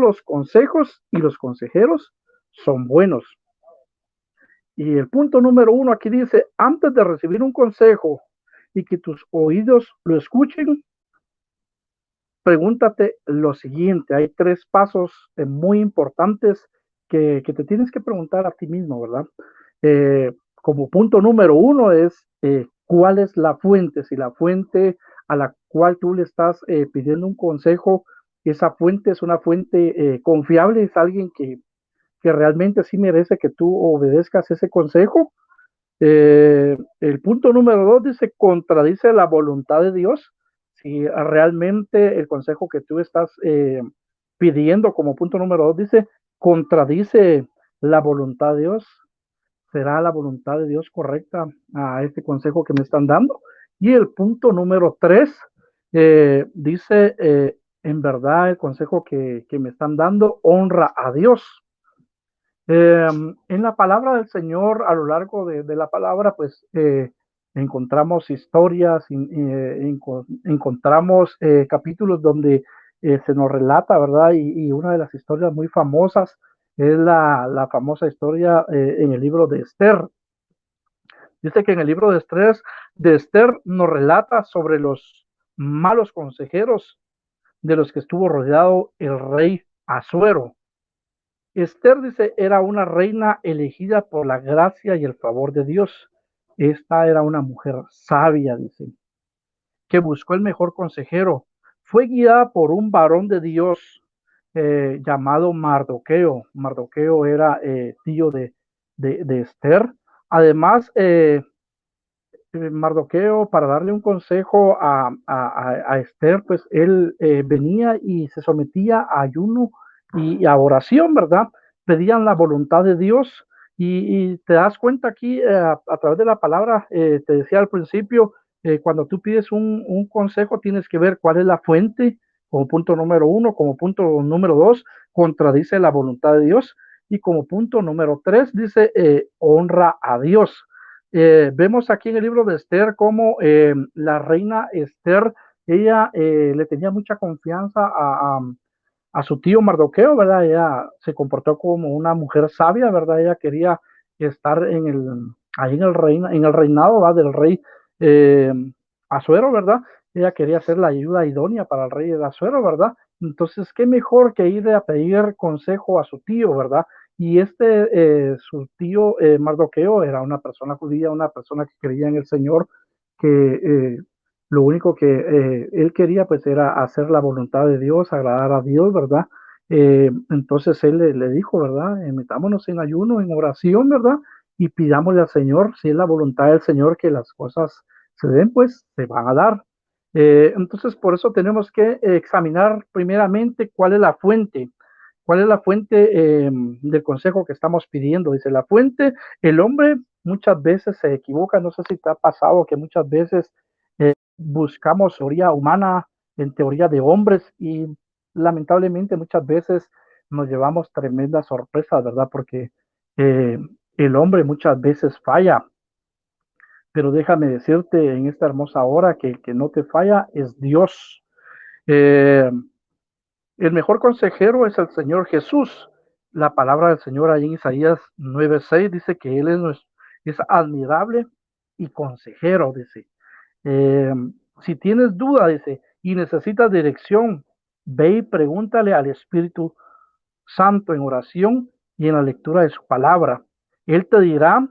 los consejos y los consejeros son buenos. Y el punto número 1 aquí dice, antes de recibir un consejo y que tus oídos lo escuchen, pregúntate lo siguiente. Hay 3 pasos muy importantes que te tienes que preguntar a ti mismo, ¿verdad? Como punto número 1 es, ¿cuál es la fuente? Si la fuente a la cual tú le estás pidiendo un consejo, esa fuente es una fuente confiable, es alguien que realmente sí merece que tú obedezcas ese consejo. El punto número 2 dice, contradice la voluntad de Dios. Si realmente el consejo que tú estás pidiendo como punto número 2 dice, contradice la voluntad de Dios, será la voluntad de Dios correcta a este consejo que me están dando. Y el punto número 3 dice, en verdad el consejo que me están dando honra a Dios. En la palabra del Señor, a lo largo de la palabra, pues encontramos historias, encontramos capítulos donde se nos relata, ¿verdad? Y una de las historias muy famosas es la famosa historia en el libro de Esther. Dice que en el libro de Esther nos relata sobre los malos consejeros de los que estuvo rodeado el rey Asuero. Esther dice, era una reina elegida por la gracia y el favor de Dios. Esta era una mujer sabia, dice, que buscó el mejor consejero. Fue guiada por un varón de Dios llamado Mardoqueo. Mardoqueo era tío de Esther. Además, Mardoqueo, para darle un consejo a Esther, pues él venía y se sometía a ayuno y a oración, ¿verdad? Pedían la voluntad de Dios y te das cuenta aquí a través de la palabra, te decía al principio, cuando tú pides un consejo tienes que ver cuál es la fuente, como punto número 1, como punto número 2, contradice la voluntad de Dios y como punto número 3 dice honra a Dios. Vemos aquí en el libro de Esther cómo la reina Esther, ella le tenía mucha confianza a su tío Mardoqueo, ¿verdad? Ella se comportó como una mujer sabia, ¿verdad? Ella quería estar ahí en el reinado, ¿verdad? Del rey eh, Asuero, ¿verdad? Ella quería ser la ayuda idónea para el rey de Asuero, ¿verdad? Entonces, qué mejor que ir a pedir consejo a su tío, ¿verdad? Y su tío Mardoqueo era una persona judía, una persona que creía en el Señor, que lo único que él quería pues era hacer la voluntad de Dios, agradar a Dios, ¿verdad? Entonces él le dijo, ¿verdad? Metámonos en ayuno, en oración, ¿verdad? Y pidámosle al Señor, si es la voluntad del Señor que las cosas se den, pues se van a dar. Entonces por eso tenemos que examinar primeramente cuál es la fuente del consejo que estamos pidiendo. Dice la fuente, el hombre muchas veces se equivoca, no sé si te ha pasado que muchas veces buscamos teoría humana en teoría de hombres y lamentablemente muchas veces nos llevamos tremendas sorpresas, ¿verdad? Porque eh, el hombre muchas veces falla, pero déjame decirte en esta hermosa hora que el que no te falla es Dios. Eh, el mejor consejero es el Señor Jesús. La palabra del Señor ahí en Isaías 9:6 dice que Él es admirable y consejero, dice. Eh, si tienes duda, dice, y necesitas dirección, ve y pregúntale al Espíritu Santo en oración y en la lectura de su palabra. Él te dirá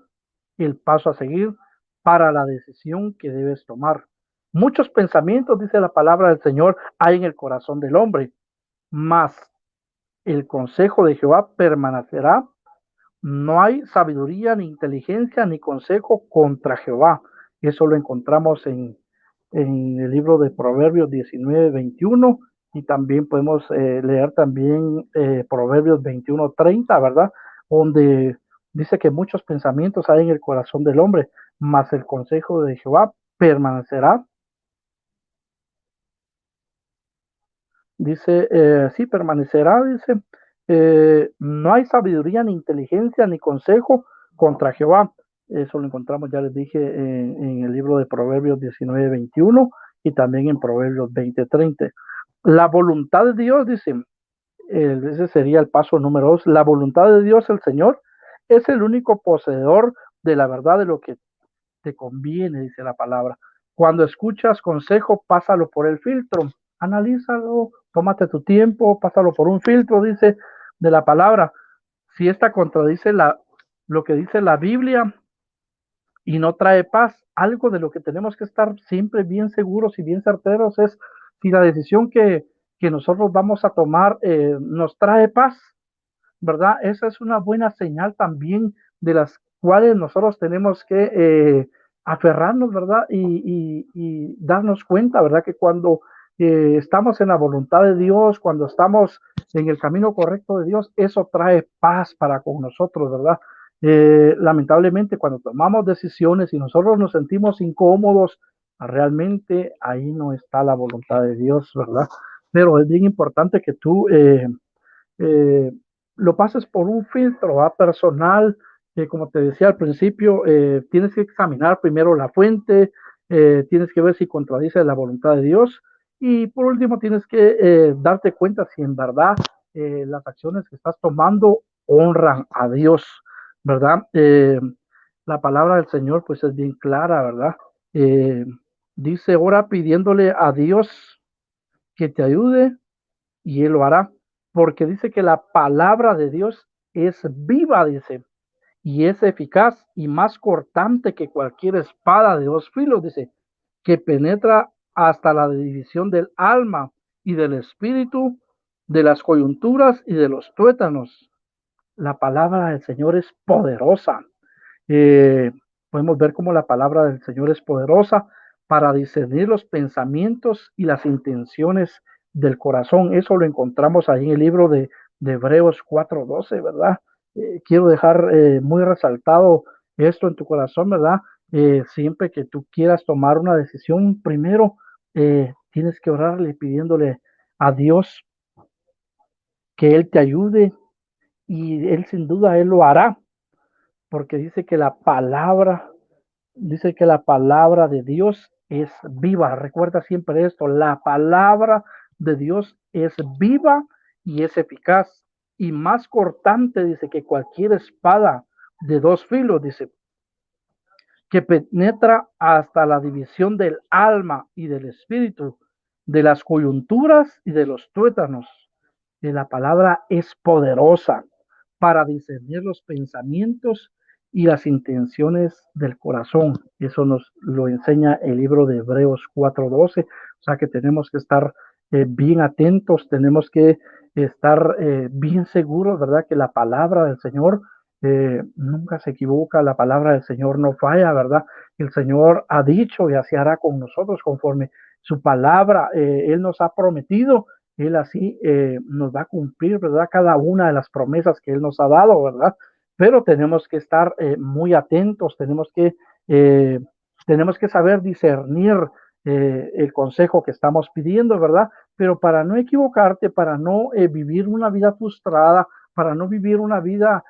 el paso a seguir para la decisión que debes tomar. Muchos pensamientos, dice la palabra del Señor, hay en el corazón del hombre, mas el consejo de Jehová permanecerá. No hay sabiduría, ni inteligencia, ni consejo contra Jehová. Eso lo encontramos en el libro de Proverbios 19:21 y también podemos leer también Proverbios 21:30, ¿verdad? Donde dice que muchos pensamientos hay en el corazón del hombre, mas el consejo de Jehová permanecerá. Dice, sí, permanecerá, dice, no hay sabiduría, ni inteligencia, ni consejo contra Jehová. Eso lo encontramos, ya les dije, en el libro de Proverbios 19:21 y también en Proverbios 20:30. La voluntad de Dios, dice, ese sería el paso número 2. La voluntad de Dios, el Señor, es el único poseedor de la verdad de lo que te conviene, dice la palabra. Cuando escuchas consejo, pásalo por el filtro, analízalo, tómate tu tiempo, pásalo por un filtro, dice de la palabra. Si esta contradice lo que dice la Biblia y no trae paz, algo de lo que tenemos que estar siempre bien seguros y bien certeros es si la decisión que nosotros vamos a tomar nos trae paz, ¿verdad? Esa es una buena señal también de las cuales nosotros tenemos que aferrarnos, ¿verdad? Y darnos cuenta, ¿verdad? Que cuando estamos en la voluntad de Dios, cuando estamos en el camino correcto de Dios, eso trae paz para con nosotros, ¿verdad? Lamentablemente, cuando tomamos decisiones y nosotros nos sentimos incómodos, realmente ahí no está la voluntad de Dios, ¿verdad? Pero es bien importante que tú eh, lo pases por un filtro personal, como te decía al principio, tienes que examinar primero la fuente, tienes que ver si contradice la voluntad de Dios y por último tienes que darte cuenta si en verdad las acciones que estás tomando honran a Dios, ¿verdad? La palabra del Señor pues es bien clara, ¿verdad? Eh, Dice, ora pidiéndole a Dios que te ayude y Él lo hará, porque dice que la palabra de Dios es viva, dice, y es eficaz y más cortante que cualquier espada de dos filos, dice, que penetra hasta la división del alma y del espíritu, de las coyunturas y de los tuétanos. La palabra del Señor es poderosa. Eh, Podemos ver cómo la palabra del Señor es poderosa para discernir los pensamientos y las intenciones del corazón. Eso lo encontramos ahí en el libro de Hebreos 4:12, ¿verdad? Quiero dejar muy resaltado esto en tu corazón, ¿verdad? Siempre que tú quieras tomar una decisión, primero tienes que orarle pidiéndole a Dios que Él te ayude y Él sin duda Él lo hará, porque dice que la palabra de Dios es viva. Recuerda siempre esto, la palabra de Dios es viva y es eficaz y más cortante, dice, que cualquier espada de dos filos, dice, que penetra hasta la división del alma y del espíritu, de las coyunturas y de los tuétanos. Y la palabra es poderosa para discernir los pensamientos y las intenciones del corazón. Eso nos lo enseña el libro de Hebreos 4:12. O sea que tenemos que estar bien atentos, tenemos que estar bien seguros, ¿verdad? Que la palabra del Señor nunca se equivoca, la palabra del Señor no falla, ¿verdad? El Señor ha dicho y así hará con nosotros conforme su palabra, Él nos ha prometido, Él así nos va a cumplir, ¿verdad? Cada una de las promesas que Él nos ha dado, ¿verdad? Pero tenemos que estar muy atentos, eh, tenemos que saber discernir el consejo que estamos pidiendo, ¿verdad? Pero para no equivocarte, para no vivir una vida frustrada, para no vivir una vida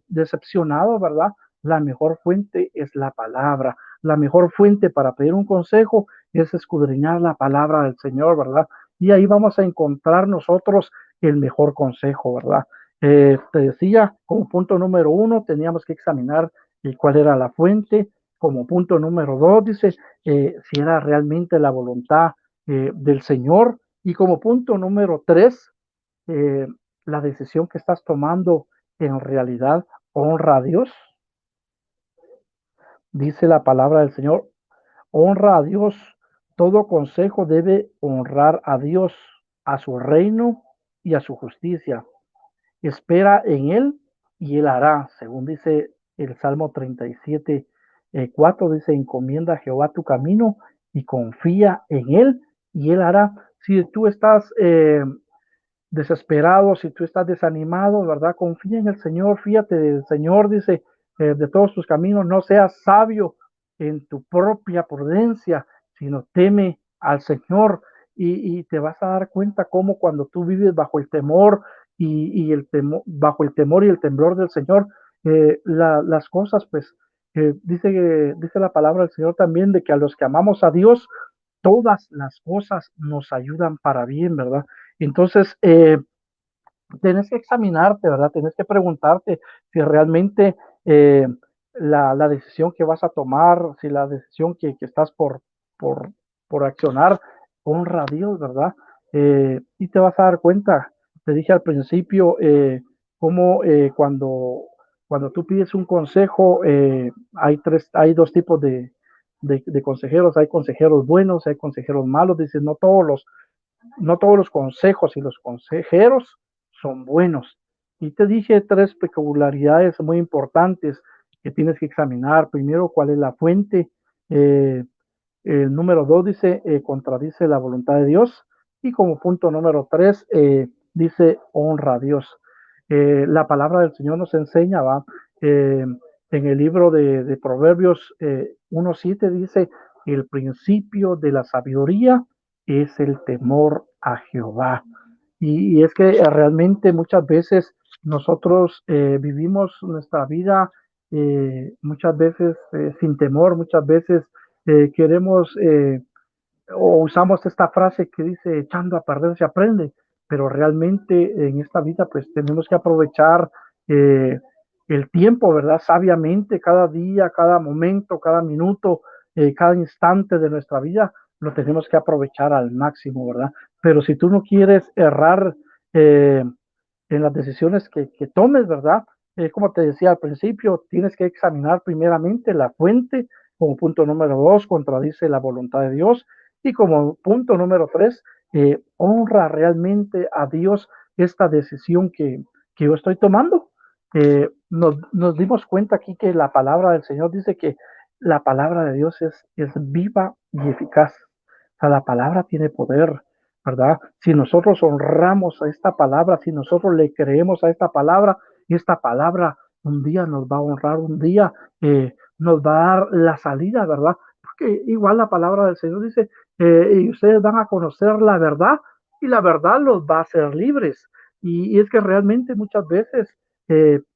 decepcionado, ¿verdad? La mejor fuente es la palabra. La mejor fuente para pedir un consejo es escudriñar la palabra del Señor, ¿verdad? Y ahí vamos a encontrar nosotros el mejor consejo, ¿verdad? Te decía, como punto número uno, teníamos que examinar cuál era la fuente. Como punto número dos, dice, si era realmente la voluntad del Señor. Y como punto número tres, eh, la decisión que estás tomando en realidad honra a Dios. Dice la palabra del Señor, honra a Dios. Todo consejo debe honrar a Dios, a su reino y a su justicia. Espera en Él y Él hará, según dice el Salmo 37, 4, dice, encomienda a Jehová tu camino y confía en Él y Él hará. Si tú estás desesperado, si tú estás desanimado, ¿verdad? Confía en el Señor, fíjate del Señor, dice, de todos tus caminos, no seas sabio en tu propia prudencia, sino teme al Señor y te vas a dar cuenta cómo cuando tú vives bajo el temor bajo el temor y el temblor del Señor, las cosas, pues, dice la palabra del Señor también de que a los que amamos a Dios, todas las cosas nos ayudan para bien, ¿verdad? Entonces, tienes que examinarte, ¿verdad? Tienes que preguntarte si realmente eh, la decisión que vas a tomar, si la decisión que estás por, por accionar, honra a Dios, ¿verdad? Y te vas a dar cuenta, te dije al principio, cómo cuando tú pides un consejo, hay dos tipos de consejeros, hay consejeros buenos, hay consejeros malos, dices, no todos los consejos y los consejeros son buenos. Y te dije tres peculiaridades muy importantes que tienes que examinar. Primero, cuál es la fuente. Eh, el número dos dice, contradice la voluntad de Dios. Y como punto número tres, dice, honra a Dios. La palabra del Señor nos enseña, ¿va? Eh, en el libro de Proverbios 1:7 dice, el principio de la sabiduría es el temor a Jehová. Y es que realmente muchas veces nosotros vivimos nuestra vida muchas veces sin temor, muchas veces queremos o usamos esta frase que dice echando a perder se aprende, pero realmente en esta vida pues tenemos que aprovechar eh, el tiempo, ¿verdad? Sabiamente, cada día, cada momento, cada minuto, cada instante de nuestra vida, lo tenemos que aprovechar al máximo, ¿verdad? Pero si tú no quieres errar eh, en las decisiones que tomes, ¿verdad? Como te decía al principio, tienes que examinar primeramente la fuente, como punto número dos, contradice la voluntad de Dios, y como punto número tres, honra realmente a Dios esta decisión que yo estoy tomando. Nos dimos cuenta aquí que la palabra del Señor dice que la palabra de Dios es viva y eficaz. O sea, la palabra tiene poder, ¿verdad? Si nosotros honramos a esta palabra, si nosotros le creemos a esta palabra un día nos va a honrar, un día nos va a dar la salida, ¿verdad? Porque igual la palabra del Señor dice, y ustedes van a conocer la verdad y la verdad los va a hacer libres. Y es que realmente muchas veces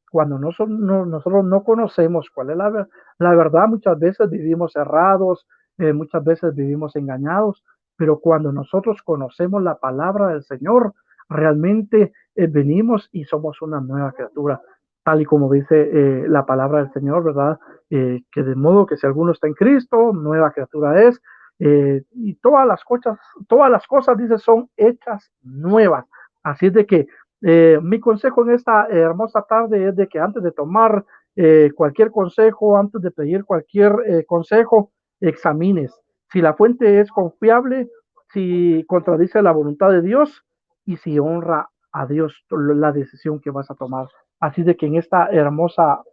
cuando nosotros no conocemos cuál es la verdad, muchas veces vivimos errados, muchas veces vivimos engañados, pero cuando nosotros conocemos la palabra del Señor, realmente venimos y somos una nueva criatura, tal y como dice la palabra del Señor, ¿verdad? Que de modo que si alguno está en Cristo, nueva criatura es, y todas las cosas, dice, son hechas nuevas. Así es de que mi consejo en esta hermosa tarde es de que antes de tomar cualquier consejo, antes de pedir cualquier consejo, examines si la fuente es confiable, si contradice la voluntad de Dios y si honra a Dios la decisión que vas a tomar. Así de que en esta hermosa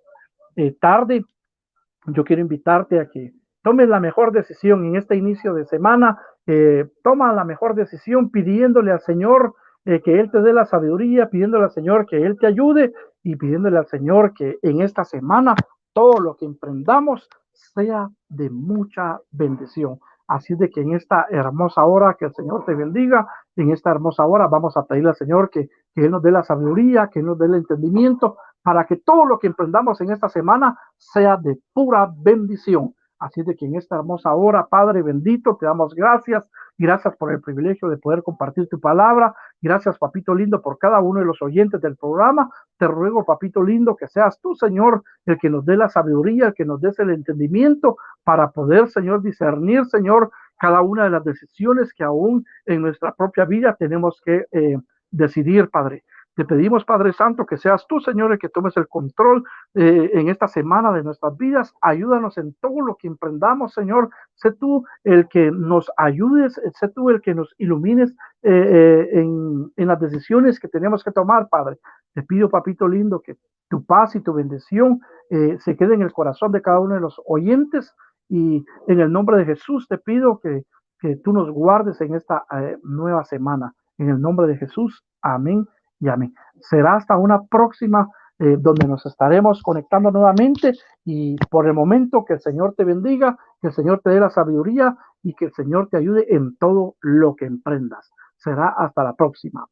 tarde yo quiero invitarte a que tomes la mejor decisión en este inicio de semana. Toma la mejor decisión pidiéndole al Señor que Él te dé la sabiduría, pidiéndole al Señor que Él te ayude y pidiéndole al Señor que en esta semana todo lo que emprendamos sea de mucha bendición. Así de que en esta hermosa hora que el Señor te bendiga, en esta hermosa hora vamos a pedirle al Señor que Él nos dé la sabiduría, que Él nos dé el entendimiento para que todo lo que emprendamos en esta semana sea de pura bendición. Así de que en esta hermosa hora, Padre bendito, te damos gracias. Gracias por el privilegio de poder compartir tu palabra. Gracias, papito lindo, por cada uno de los oyentes del programa. Te ruego, papito lindo, que seas tú, Señor, el que nos dé la sabiduría, el que nos des el entendimiento para poder, Señor, discernir, Señor, cada una de las decisiones que aún en nuestra propia vida tenemos que decidir, Padre. Te pedimos, Padre Santo, que seas tú, Señor, el que tomes el control en esta semana de nuestras vidas. Ayúdanos en todo lo que emprendamos, Señor. Sé tú el que nos ayudes, sé tú el que nos ilumines en las decisiones que tenemos que tomar, Padre. Te pido, papito lindo, que tu paz y tu bendición se quede en el corazón de cada uno de los oyentes. Y en el nombre de Jesús te pido que tú nos guardes en esta nueva semana. En el nombre de Jesús, amén y amén. Será hasta una próxima donde nos estaremos conectando nuevamente y por el momento que el Señor te bendiga, que el Señor te dé la sabiduría y que el Señor te ayude en todo lo que emprendas. Será hasta la próxima.